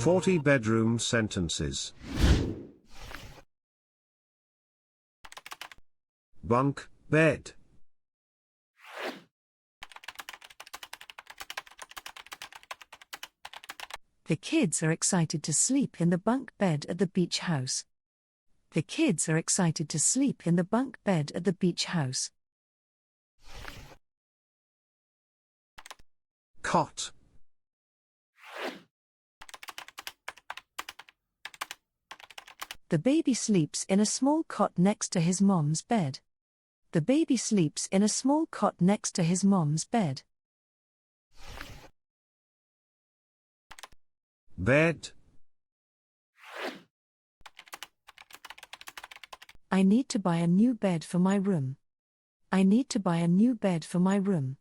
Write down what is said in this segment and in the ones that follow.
40-bedroom sentences. Bunk, bed. The kids are excited to sleep in the bunk bed at the beach house. The kids are excited to sleep in the bunk bed at the beach house. Cot. The baby sleeps in a small cot next to his mom's bed. The baby sleeps in a small cot next to his mom's bed. Bed. I need to buy a new bed for my room. I need to buy a new bed for my room.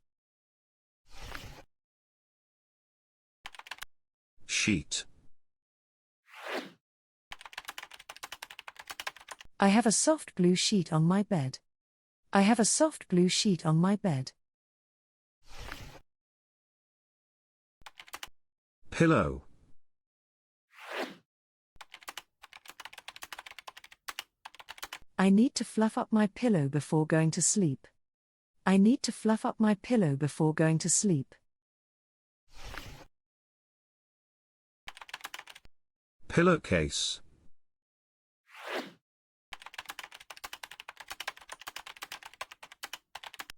Sheet. I have a soft blue sheet on my bed. I have a soft blue sheet on my bed. Pillow. I need to fluff up my pillow before going to sleep. I need to fluff up my pillow before going to sleep. Pillowcase.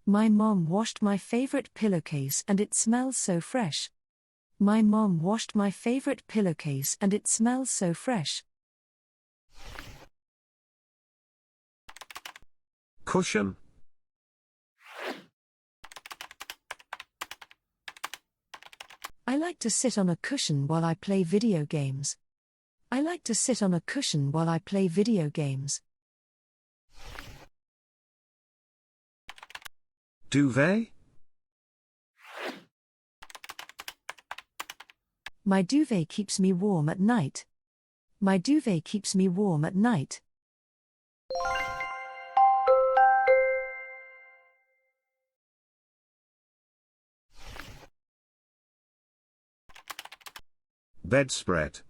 My mom washed my favorite pillowcase and it smells so fresh. My mom washed my favorite pillowcase and it smells so fresh. Cushion. I like to sit on a cushion while I play video games. I like to sit on a cushion while I play video games. Duvet. My duvet keeps me warm at night. My duvet keeps me warm at night. Bedspread.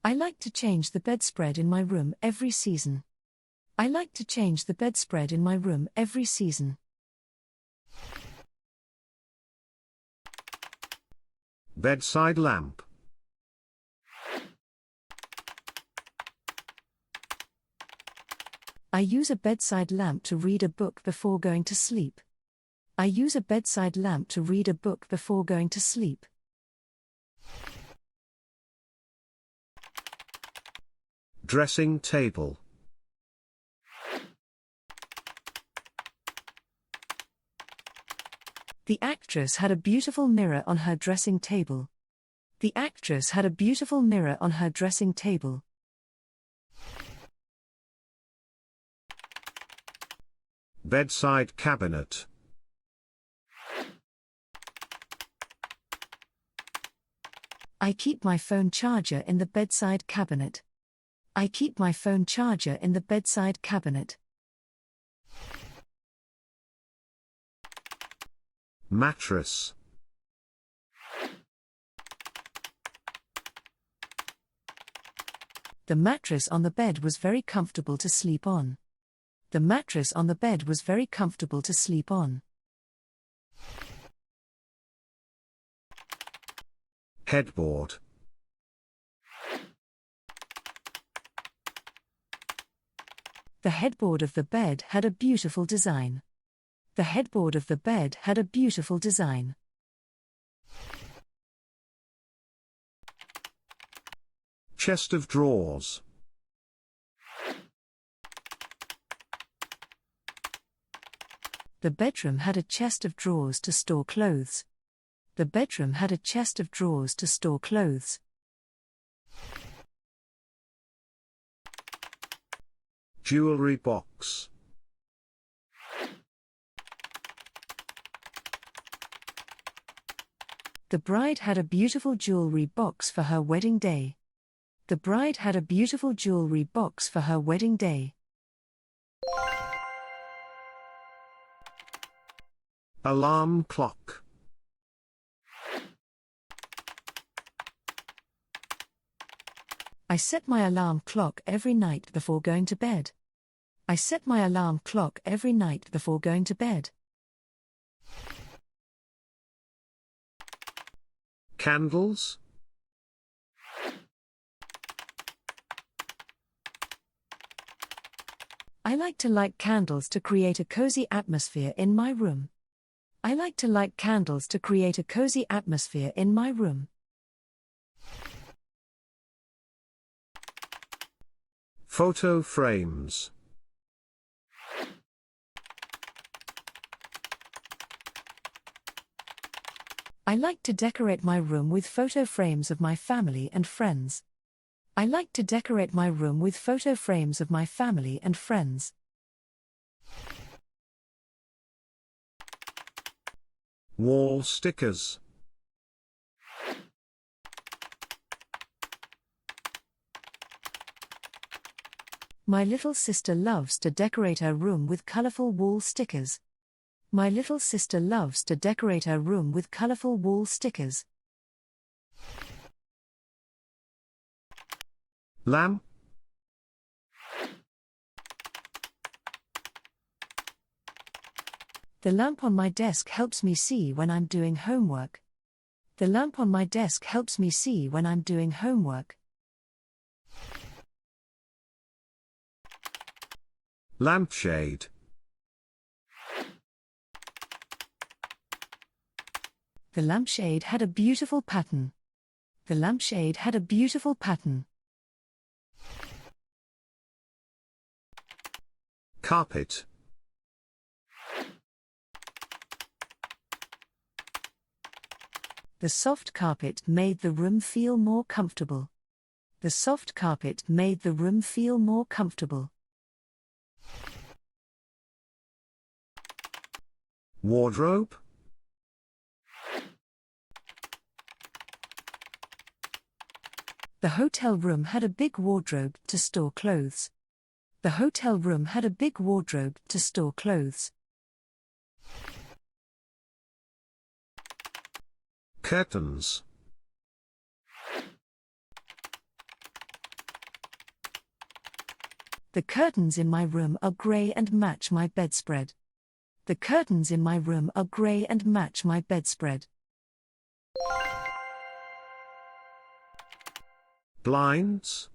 I like to change the bedspread in my room every season. I like to change the bedspread in my room every season. Bedside lamp. I use a bedside lamp to read a book before going to sleep. I use a bedside lamp to read a book before going to sleep. Dressing table. The actress had a beautiful mirror on her dressing table. The actress had a beautiful mirror on her dressing table. Bedside cabinet. I keep my phone charger in the bedside cabinet. I keep my phone charger in the bedside cabinet. Mattress. The mattress on the bed was very comfortable to sleep on. The mattress on the bed was very comfortable to sleep on. Headboard. The headboard of the bed had a beautiful design. The headboard of the bed had a beautiful design. Chest of drawers. The bedroom had a chest of drawers to store clothes. The bedroom had a chest of drawers to store clothes. Jewelry box. The bride had a beautiful jewelry box for her wedding day. The bride had a beautiful jewelry box for her wedding day. Alarm clock. I set my alarm clock every night before going to bed. I set my alarm clock every night before going to bed. Candles. I like to light candles to create a cozy atmosphere in my room. I like to light candles to create a cozy atmosphere in my room. Photo frames. I like to decorate my room with photo frames of my family and friends. I like to decorate my room with photo frames of my family and friends. Wall stickers. My little sister loves to decorate her room with colorful wall stickers. My little sister loves to decorate her room with colorful wall stickers. Lamp. The lamp on my desk helps me see when I'm doing homework. The lamp on my desk helps me see when I'm doing homework. Lampshade. The lampshade had a beautiful pattern. The lampshade had a beautiful pattern. Carpet. The soft carpet made the room feel more comfortable. The soft carpet made the room feel more comfortable. Wardrobe. The hotel room had a big wardrobe to store clothes. The hotel room had a big wardrobe to store clothes. Curtains. The curtains in my room are grey and match my bedspread. The curtains in my room are grey and match my bedspread. Blinds.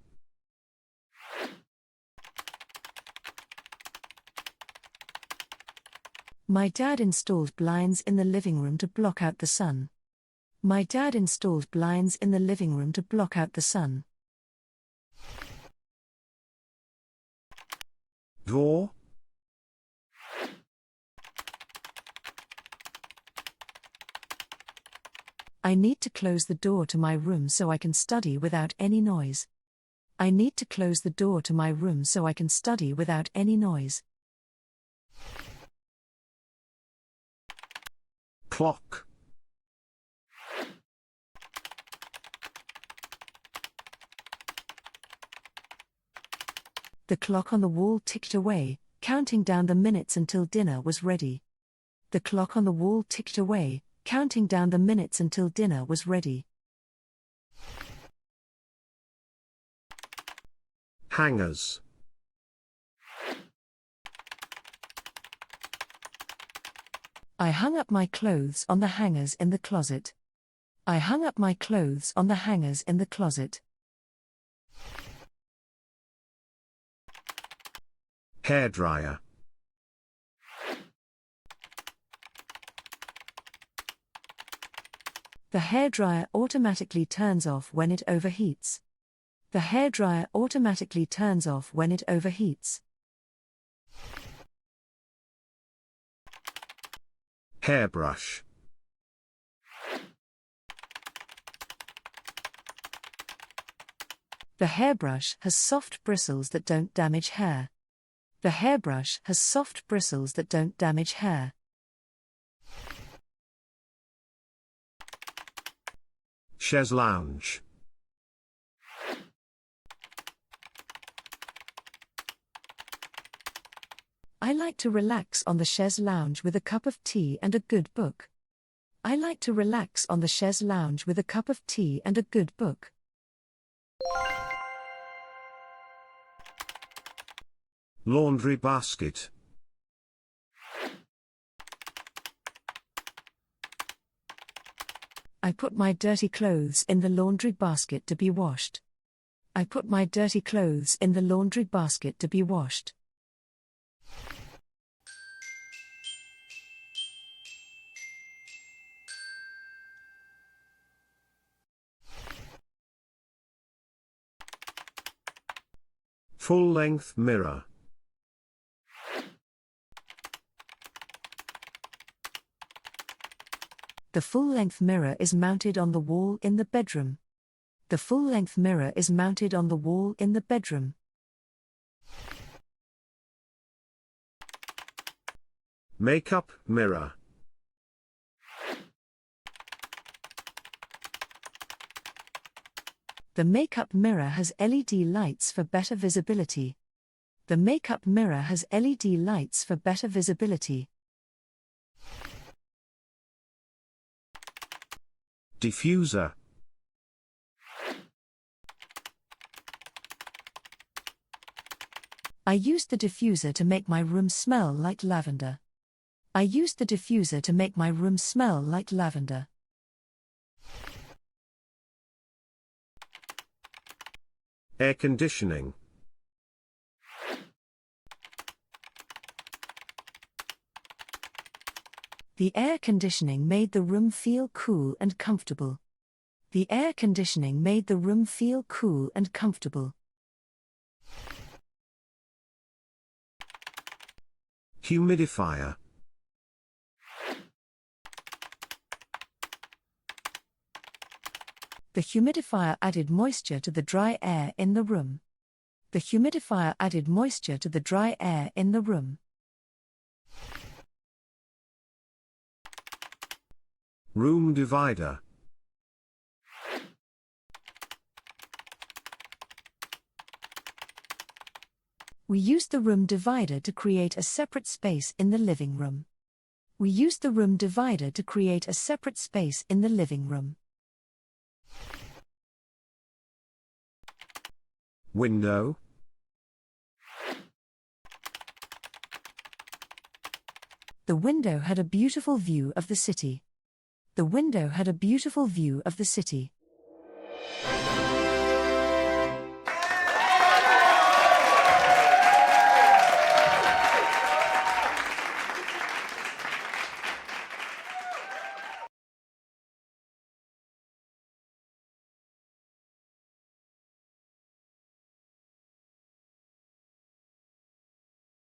My dad installed blinds in the living room to block out the sun. My dad installed blinds in the living room to block out the sun. Door. I need to close the door to my room so I can study without any noise. I need to close the door to my room so I can study without any noise. Clock. The clock on the wall ticked away, counting down the minutes until dinner was ready. The clock on the wall ticked away, counting down the minutes until dinner was ready. Hangers. I hung up my clothes on the hangers in the closet. I hung up my clothes on the hangers in the closet. Hairdryer. The hairdryer automatically turns off when it overheats. The hairdryer automatically turns off when it overheats. Hairbrush. The hairbrush has soft bristles that don't damage hair. The hairbrush has soft bristles that don't damage hair. Chaise lounge. I like to relax on the chaise lounge with a cup of tea and a good book. I like to relax on the chaise lounge with a cup of tea and a good book. Laundry basket. I put my dirty clothes in the laundry basket to be washed. I put my dirty clothes in the laundry basket to be washed. Full-length mirror. The full-length mirror is mounted on the wall in the bedroom. The full-length mirror is mounted on the wall in the bedroom. Makeup mirror. The makeup mirror has LED lights for better visibility. The makeup mirror has LED lights for better visibility. Diffuser. I used the diffuser to make my room smell like lavender. I used the diffuser to make my room smell like lavender. Air conditioning. The air conditioning made the room feel cool and comfortable. The air conditioning made the room feel cool and comfortable. Humidifier. The humidifier added moisture to the dry air in the room. The humidifier added moisture to the dry air in the room. Room divider. We used the room divider to create a separate space in the living room. We used the room divider to create a separate space in the living room. Window. The window had a beautiful view of the city. The window had a beautiful view of the city.